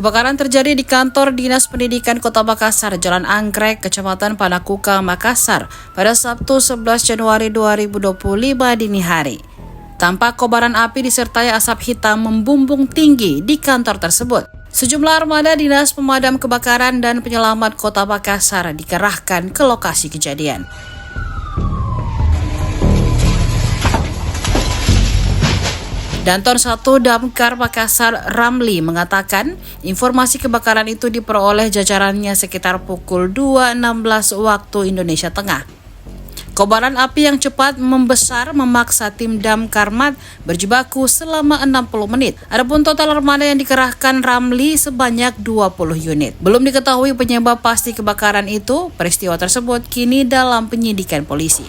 Kebakaran terjadi di kantor Dinas Pendidikan Kota Makassar, Jalan Anggrek, Kecamatan Panakukang, Makassar, pada Sabtu 11 Januari 2025 dini hari. Tampak kobaran api disertai asap hitam membumbung tinggi di kantor tersebut. Sejumlah armada Dinas Pemadam Kebakaran dan Penyelamat Kota Makassar dikerahkan ke lokasi kejadian. Danton 1 Damkar Makassar Ramli mengatakan informasi kebakaran itu diperoleh jajarannya sekitar pukul 2.16 waktu Indonesia Tengah. Kobaran api yang cepat membesar memaksa tim Damkarmat berjibaku selama 60 menit. Adapun total armada yang dikerahkan Ramli sebanyak 20 unit. Belum diketahui penyebab pasti kebakaran itu. Peristiwa tersebut kini dalam penyidikan polisi.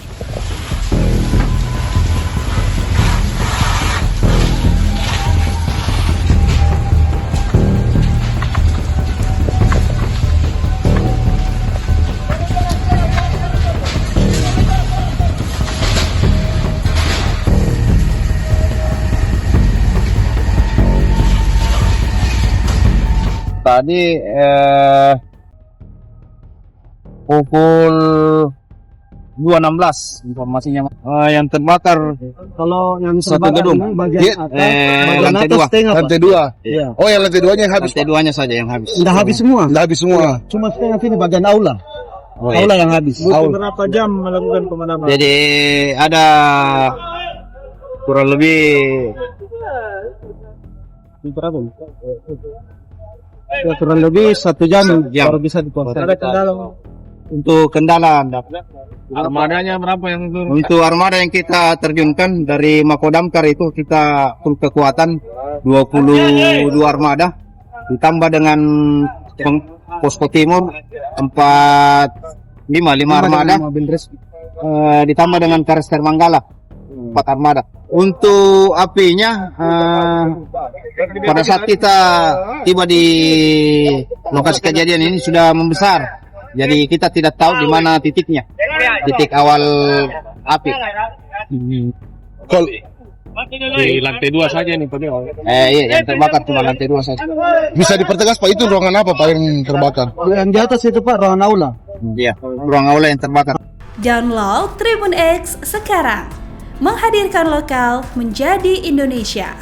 Tadi pukul 2.16 informasinya. Yang terbakar kalau yang satu terbakar gedung. bagian atas, bagian lantai atas 2. setengah, Pak. Lantai 2. Iya. Oh, yang lantai 2-nya yang habis. Lantai 2-nya saja yang habis. Sudah habis semua. Sudah habis semua. Cuma setengah sini bagian aula. Oh, Aula yang habis. Aula. Berapa jam melakukan pemadaman? Jadi ada kurang lebih Berapa? Ya, kurang lebih 1 jam baru bisa dikuasai. Ada kendala untuk kendala. Armadanya berapa yang turun? Untuk armada yang kita terjunkan dari Makodamkar itu kita full kekuatan 22 armada ditambah dengan Posko Timur 5 armada ditambah dengan Karester Manggala 4 armada. Untuk apinya pada saat kita tiba di lokasi kejadian ini sudah membesar. Jadi kita tidak tahu di mana titiknya. Titik awal api. Di lantai 2 saja nih Pak. Iya, yang terbakar cuma lantai 2 saja. Bisa dipertegas Pak, itu ruangan apa Pak yang terbakar? Yang di atas itu Pak, ruangan aula. Iya, ruang aula yang terbakar. Download Tribun X sekarang. Menghadirkan lokal menjadi Indonesia.